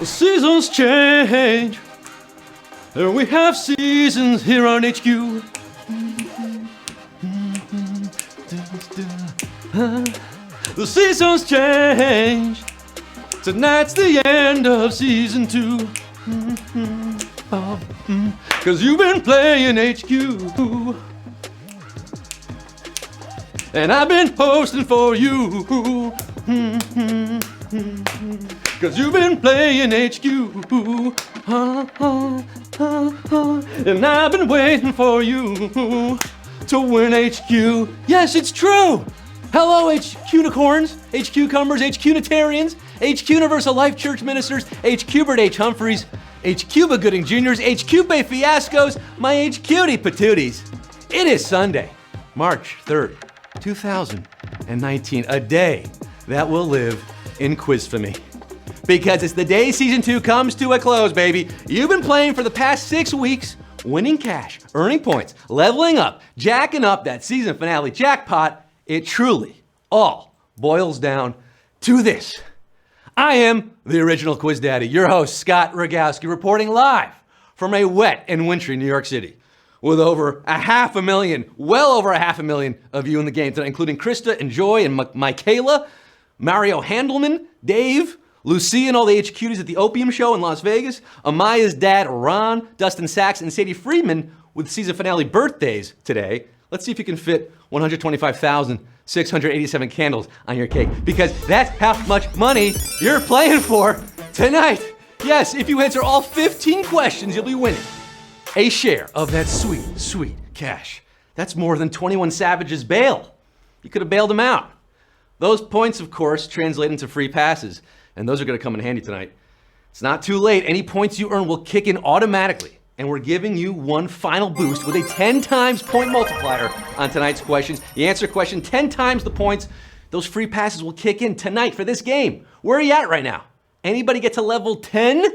The seasons change, and we have seasons here on HQ. The seasons change. Tonight's the end of season 2. Cause you've been playing HQ. And I've been hosting for you. Cause you've been playing HQ. And I've been waiting for you to win HQ. Yes, it's true. Hello, HQ Unicorns, HQ Cumbers, HQ Unitarians, HQ Universal Life Church Ministers, HQ Bert H. Humphreys, HQ Gooding Juniors, HQ Bay Fiascos, my HQty Patooties. It is Sunday, March 3rd, 2019, a day that will live in Quizfamy. Because it's the day season 2 comes to a close, baby. You've been playing for the past 6 weeks, winning cash, earning points, leveling up, jacking up that season finale jackpot. It truly all boils down to this. I am the original Quiz Daddy, your host, Scott Rogowsky, reporting live from a wet and wintry New York City with over 500,000, well over 500,000 of you in the game tonight, including Krista and Joy and Michaela, Mario Handelman, Dave, Lucy and all the HQs at the Opium Show in Las Vegas, Amaya's dad, Ron, Dustin Sachs, and Sadie Friedman with season finale birthdays today. Let's see if you can fit 125,687 candles on your cake, because that's how much money you're playing for tonight. Yes, if you answer all 15 questions, you'll be winning a share of that sweet, sweet cash. That's more than 21 Savage's bail. You could have bailed him out. Those points, of course, translate into free passes, and those are going to come in handy tonight. It's not too late. Any points you earn will kick in automatically. And we're giving you one final boost with a 10 times point multiplier on tonight's questions. You answer a question 10 times the points, those free passes will kick in tonight for this game. Where are you at right now? Anybody get to level 10?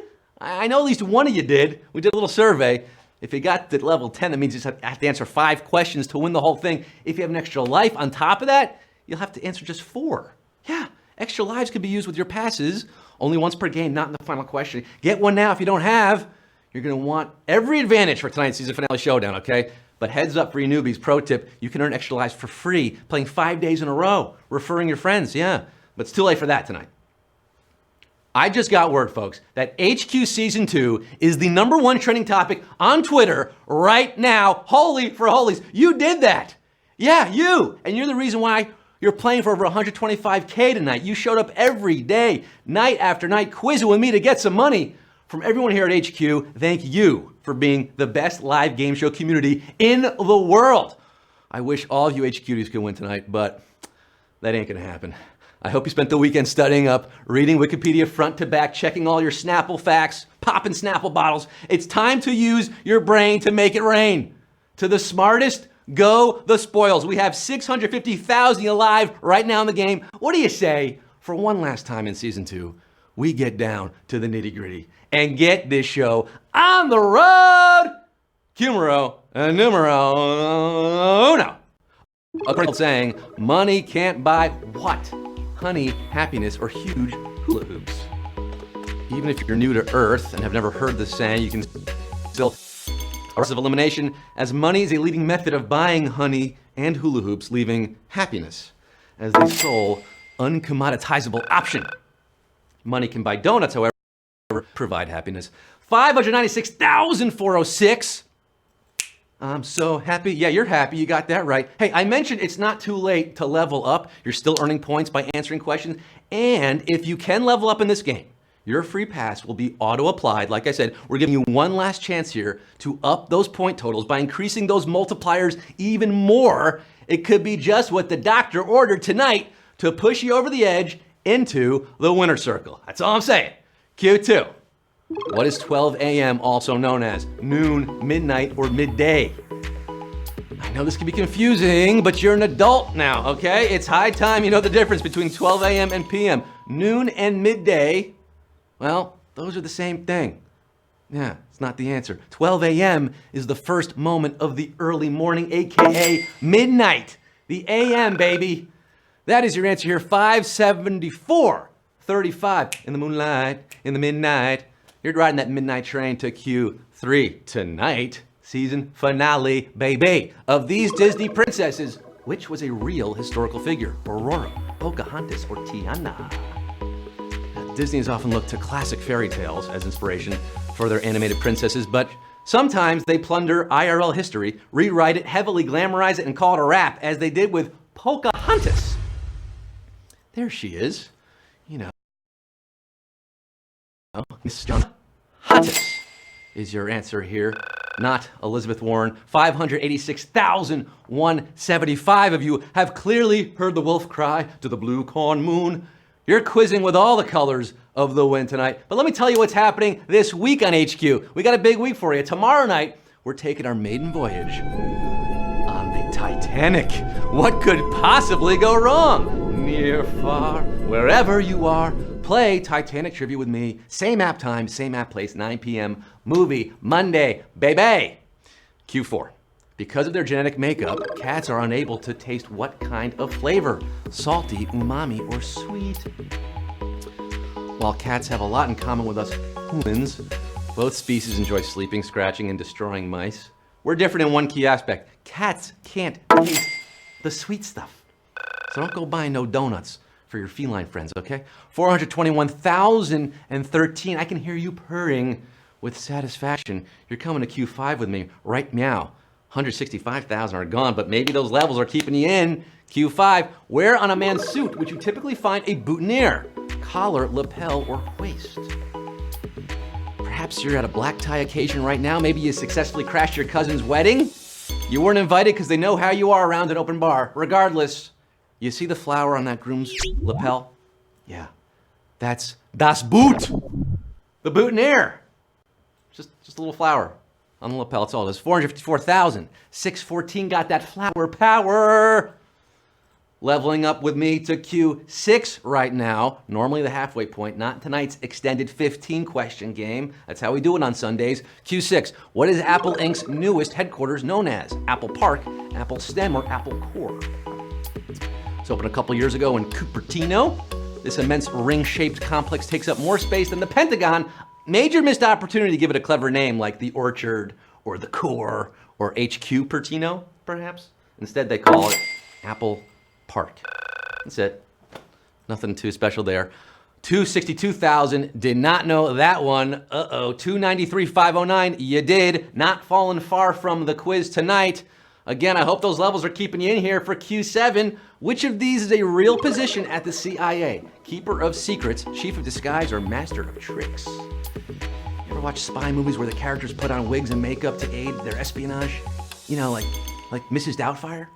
I know at least one of you did. We did a little survey. If you got to level 10, that means you just have to answer 5 questions to win the whole thing. If you have an extra life on top of that, you'll have to answer just 4. Yeah, extra lives could be used with your passes. Only once per game, not in the final question. Get one now if you don't have. You're gonna want every advantage for tonight's season finale showdown, okay? But heads up for you newbies, pro tip, you can earn extra lives for free, playing 5 days in a row, referring your friends, yeah. But it's too late for that tonight. I just got word, folks, that HQ Season 2 is the #1 trending topic on Twitter right now. Holy for holies, you did that. Yeah, you, and you're the reason why you're playing for over 125K tonight. You showed up every day, night after night, quizzing with me to get some money. From everyone here at HQ, thank you for being the best live game show community in the world. I wish all of you HQs could win tonight, but that ain't gonna happen. I hope you spent the weekend studying up, reading Wikipedia front to back, checking all your Snapple facts, popping Snapple bottles. It's time to use your brain to make it rain. To the smartest, go the spoils. We have 650,000 alive right now in the game. What do you say for one last time in season 2, we get down to the nitty gritty and get this show on the road? Cumero and numero uno. A saying, money can't buy what? Honey, happiness, or huge hula hoops. Even if you're new to Earth and have never heard this saying, you can still of elimination, as money is a leading method of buying honey and hula hoops, leaving happiness as the sole uncommoditizable option. Money can buy donuts, however, provide happiness. 596,406. I'm so happy. Yeah, you're happy. You got that right. Hey, I mentioned it's not too late to level up. You're still earning points by answering questions. And if you can level up in this game, your free pass will be auto-applied. Like I said, we're giving you one last chance here to up those point totals by increasing those multipliers even more. It could be just what the doctor ordered tonight to push you over the edge into the winner's circle. That's all I'm saying. Q2. What is 12 a.m. also known as? Noon, midnight, or midday? I know this can be confusing, but you're an adult now, okay? It's high time you know the difference between 12 a.m. and p.m. Noon and midday, well, those are the same thing. Yeah, it's not the answer. 12 a.m. is the first moment of the early morning, aka midnight. The a.m., baby. That is your answer here, 574. 4:35 in the moonlight, in the midnight. You're riding that midnight train to Q3 tonight. Season finale, baby, of these Disney princesses. Which was a real historical figure? Aurora, Pocahontas, or Tiana? Disney has often looked to classic fairy tales as inspiration for their animated princesses, but sometimes they plunder IRL history, rewrite it, heavily glamorize it, and call it a rap, as they did with Pocahontas. There she is. You know, Miss Pocahontas is your answer here, not Elizabeth Warren. 586,175 of you have clearly heard the wolf cry to the blue corn moon. You're quizzing with all the colors of the wind tonight. But let me tell you what's happening this week on HQ. We got a big week for you. Tomorrow night, we're taking our maiden voyage on the Titanic. What could possibly go wrong? Near, far, wherever you are, play Titanic trivia with me. Same app time, same app place, 9 p.m. Movie Monday, baby. Q4. Because of their genetic makeup, cats are unable to taste what kind of flavor? Salty, umami, or sweet? While cats have a lot in common with us humans, both species enjoy sleeping, scratching, and destroying mice. We're different in one key aspect. Cats can't taste the sweet stuff. So don't go buying no donuts for your feline friends, okay? 421,013. I can hear you purring with satisfaction. You're coming to Q5 with me, right meow. 165,000 are gone, but maybe those levels are keeping you in. Q5, where on a man's suit would you typically find a boutonniere? Collar, lapel, or waist? Perhaps you're at a black tie occasion right now. Maybe you successfully crashed your cousin's wedding. You weren't invited because they know how you are around an open bar. Regardless, you see the flower on that groom's lapel? Yeah, that's das Boot, the boutonniere. Just a little flower on the lapel, that's all it is. 454,614 got that flower power. Leveling up with me to Q6 right now. Normally the halfway point, not tonight's extended 15-question game. That's how we do it on Sundays. Q6, what is Apple Inc.'s newest headquarters known as? Apple Park, Apple STEM, or Apple Core? It's opened a couple years ago in Cupertino. This immense ring-shaped complex takes up more space than the Pentagon. Major missed opportunity to give it a clever name like the Orchard or the Core or HQ Pertino, perhaps. Instead, they call it Apple Park. That's it. Nothing too special there. 262,000, did not know that one. 293,509, you did. Not falling far from the quiz tonight. Again, I hope those levels are keeping you in here for Q7. Which of these is a real position at the CIA? Keeper of secrets, chief of disguise, or master of tricks? You ever watch spy movies where the characters put on wigs and makeup to aid their espionage? You know, like Mrs. Doubtfire?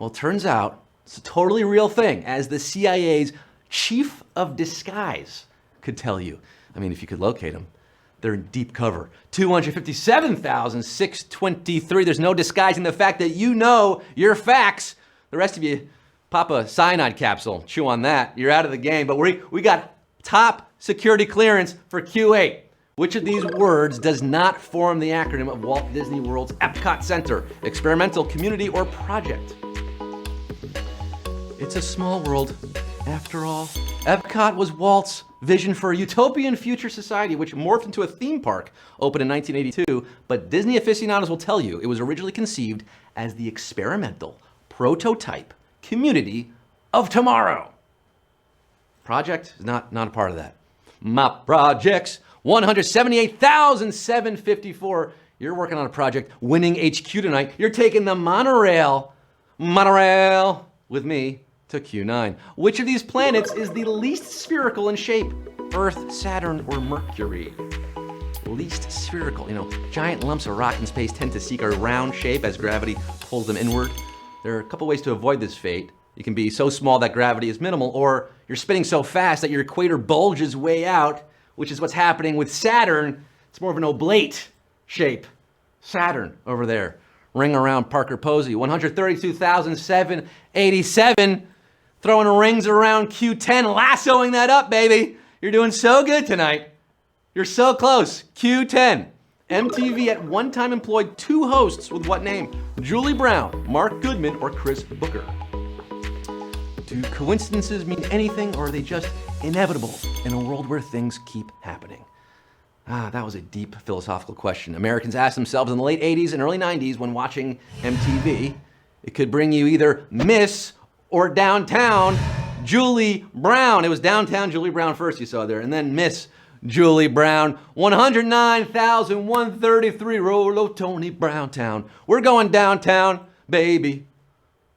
Well, it turns out it's a totally real thing, as the CIA's chief of disguise could tell you. I mean, if you could locate them. They're in deep cover. 257,623. There's no disguising the fact that you know your facts. The rest of you, pop a cyanide capsule, chew on that. You're out of the game. But we got top security clearance for Q8. Which of these words does not form the acronym of Walt Disney World's Epcot Center? Experimental, community, or project? It's a small world, after all. Epcot was Walt's vision for a utopian future society which morphed into a theme park, opened in 1982, but Disney aficionados will tell you it was originally conceived as the experimental prototype community of tomorrow. Project is not a part of that. My projects, 178,754. You're working on a project, winning HQ tonight. You're taking the monorail with me to Q9. Which of these planets is the least spherical in shape? Earth, Saturn, or Mercury? Least spherical. You know, giant lumps of rock in space tend to seek a round shape as gravity pulls them inward. There are a couple ways to avoid this fate. You can be so small that gravity is minimal, or you're spinning so fast that your equator bulges way out, which is what's happening with Saturn. It's more of an oblate shape. Saturn over there. Ring around Parker Posey. 132,787. Throwing rings around Q10, lassoing that up, baby. You're doing so good tonight. You're so close. Q10. MTV at one time employed 2 hosts with what name? Julie Brown, Mark Goodman, or Chris Booker? Do coincidences mean anything, or are they just inevitable in a world where things keep happening? That was a deep philosophical question. Americans asked themselves in the late 80s and early 90s when watching MTV. It could bring you either Miss or Downtown Julie Brown. It was Downtown Julie Brown first you saw there, and then Miss Julie Brown. 109,133 Rollo Tony Browntown. We're going downtown, baby.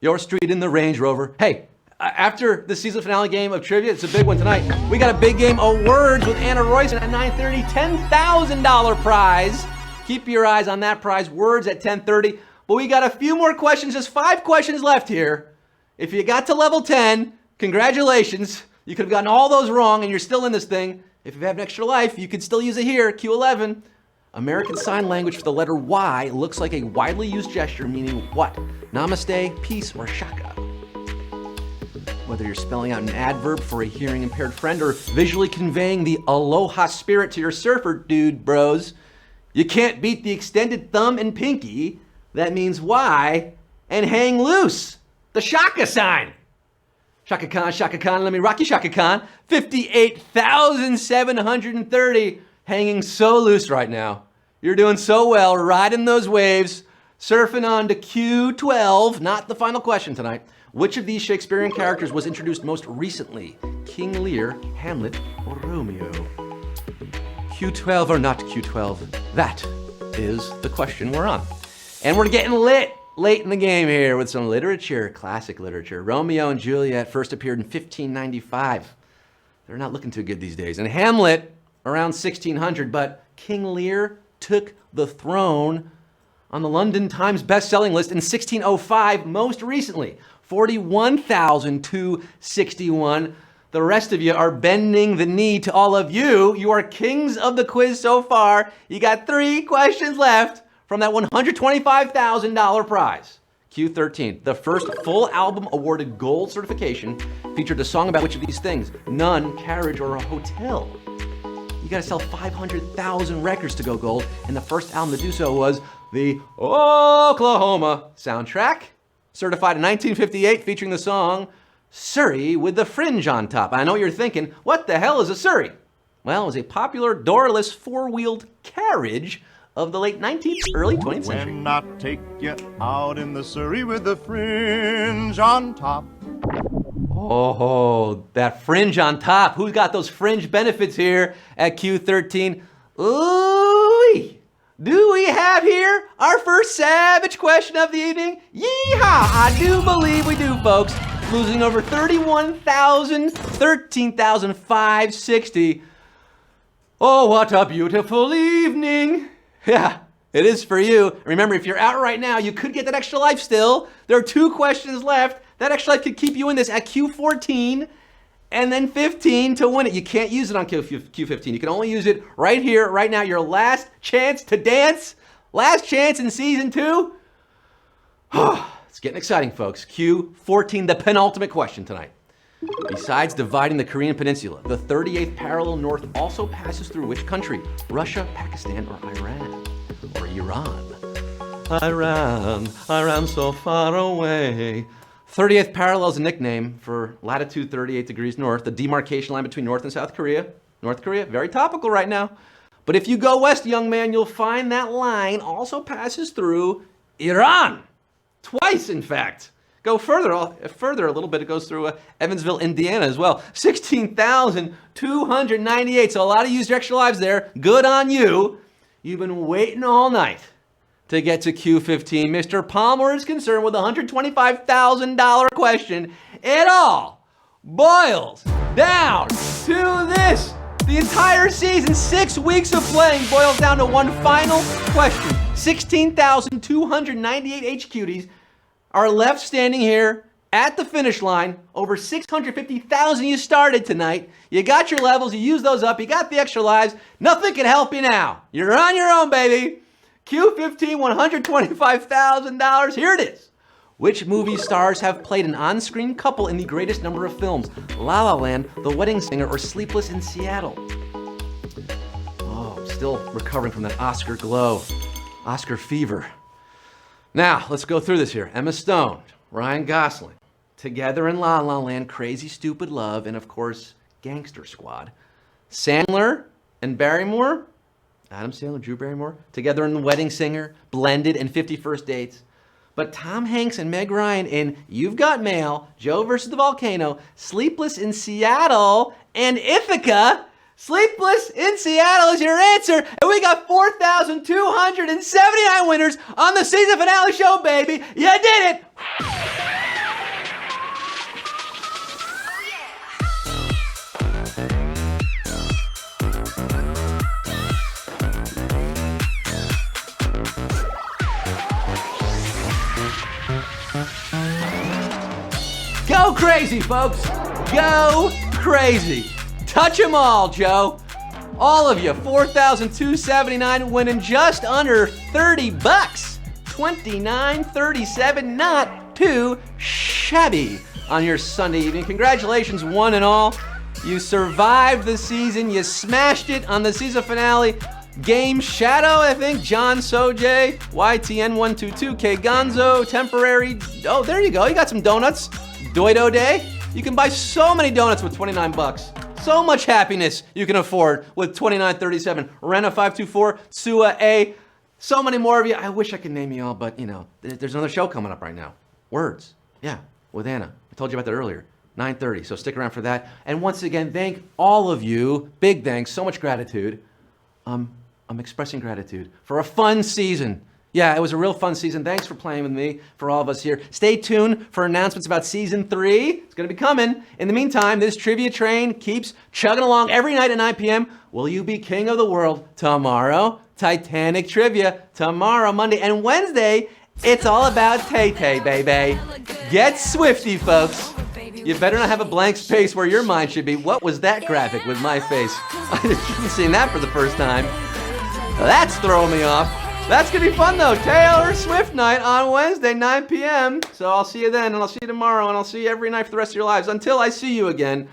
Your street in the Range Rover. Hey, after the season finale game of trivia, it's a big one tonight. We got a big game of words with Anna Royce at 9:30, $10,000 prize. Keep your eyes on that prize, words at 10:30. But we got a few more questions, just 5 questions left here. If you got to level 10, congratulations. You could have gotten all those wrong and you're still in this thing. If you have an extra life, you could still use it here, Q11. American Sign Language for the letter Y looks like a widely used gesture meaning what? Namaste, peace, or shaka. Whether you're spelling out an adverb for a hearing impaired friend or visually conveying the aloha spirit to your surfer dude bros, you can't beat the extended thumb and pinky. That means Y and hang loose. The shaka sign. Shaka Khan, let me rock you, Shaka Khan. 58,730 hanging so loose right now. You're doing so well, riding those waves, surfing on to Q12, not the final question tonight. Which of these Shakespearean characters was introduced most recently? King Lear, Hamlet, or Romeo? Q12 or not Q12? That is the question we're on. And we're getting late in the game here with some literature, classic literature. Romeo and Juliet first appeared in 1595. They're not looking too good these days. And Hamlet around 1600, but King Lear took the throne on the London Times best-selling list in 1605, most recently. 41,261. The rest of you are bending the knee to all of you. You are kings of the quiz so far. You got 3 questions left from that $125,000 prize. Q13, the first full album awarded gold certification, featured a song about which of these things? None, carriage, or a hotel. You gotta sell 500,000 records to go gold, and the first album to do so was the Oklahoma soundtrack, certified in 1958, featuring the song Surrey with the Fringe on Top. I know what you're thinking, what the hell is a Surrey? Well, it was a popular doorless 4-wheeled carriage of the late 19th, early 20th century. When I take you out in the Surrey with the fringe on top. Oh, that fringe on top. Who's got those fringe benefits here at Q13? Ooh, do we have here our first savage question of the evening? Yeehaw! I do believe we do, folks. Losing over 31,000, 13,560. Oh, what a beautiful evening. Yeah, it is for you. Remember, if you're out right now, you could get that extra life still. There are 2 questions left. That extra life could keep you in this at Q14 and then 15 to win it. You can't use it on Q15. You can only use it right here, right now. Your last chance to dance. Last chance in season 2. It's getting exciting, folks. Q14, the penultimate question tonight. Besides dividing the Korean peninsula, the 38th parallel north also passes through which country? Russia, Pakistan, or Iran? Or Iran? Iran so far away. 30th parallel is a nickname for latitude 38 degrees north, the demarcation line between North and South Korea. North Korea, very topical right now. But if you go west, young man, you'll find that line also passes through Iran. Twice, in fact. Go further a little bit, it goes through Evansville, Indiana as well. 16,298. So a lot of used your extra lives there. Good on you. You've been waiting all night to get to Q15. Mr. Palmer is concerned with a $125,000 question. It all boils down to this. The entire season, 6 weeks of playing, boils down to one final question. 16,298 HQTs are left standing here at the finish line. Over 650,000 you started tonight. You got your levels, you used those up, you got the extra lives. Nothing can help you now. You're on your own, baby. Q15, $125,000. Here it is. Which movie stars have played an on-screen couple in the greatest number of films? La La Land, The Wedding Singer, or Sleepless in Seattle? Oh, I'm still recovering from that Oscar glow, Oscar fever. Now, let's go through this here. Emma Stone, Ryan Gosling, Together in La La Land, Crazy Stupid Love, and of course, Gangster Squad. Sandler and Barrymore, Adam Sandler, Drew Barrymore, together in The Wedding Singer, Blended, and 50 First Dates. But Tom Hanks and Meg Ryan in You've Got Mail, Joe versus the Volcano, Sleepless in Seattle, and Ithaca. Sleepless in Seattle is your answer, and we got 4,279 winners on the season finale show, baby. You did it! Go crazy, folks. Go crazy. Touch them all, Joe. All of you, 4,279 winning just under 30 bucks. 29.37, not too shabby on your Sunday evening. Congratulations, one and all. You survived the season. You smashed it on the season finale. Game Shadow, I think. John Sojay, YTN122, K Gonzo, Temporary. Oh, there you go. You got some donuts. Doido Day. You can buy so many donuts with 29 bucks. So much happiness you can afford with 29.37. Rena524, Sua A. So many more of you. I wish I could name you all, but you know, there's another show coming up right now. Words. Yeah, with Anna. I told you about that earlier. 9:30, so stick around for that. And once again, thank all of you. Big thanks, so much gratitude. I'm expressing gratitude for a fun season. Yeah, it was a real fun season. Thanks for playing with me, for all of us here. Stay tuned for announcements about season 3. It's gonna be coming. In the meantime, this trivia train keeps chugging along every night at 9 p.m. Will you be king of the world tomorrow? Titanic trivia tomorrow, Monday, and Wednesday, it's all about Tay-Tay, baby. Get swifty, folks. You better not have a blank space where your mind should be. What was that graphic with my face? I haven't seen that for the first time. That's throwing me off. That's gonna be fun though. Taylor Swift night on Wednesday, 9 p.m. So I'll see you then, and I'll see you tomorrow, and I'll see you every night for the rest of your lives. Until I see you again,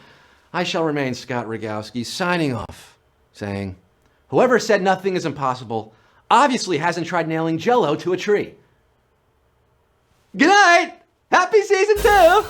I shall remain Scott Rogowsky, signing off, saying, whoever said nothing is impossible obviously hasn't tried nailing Jell-O to a tree. Good night! Happy season 2!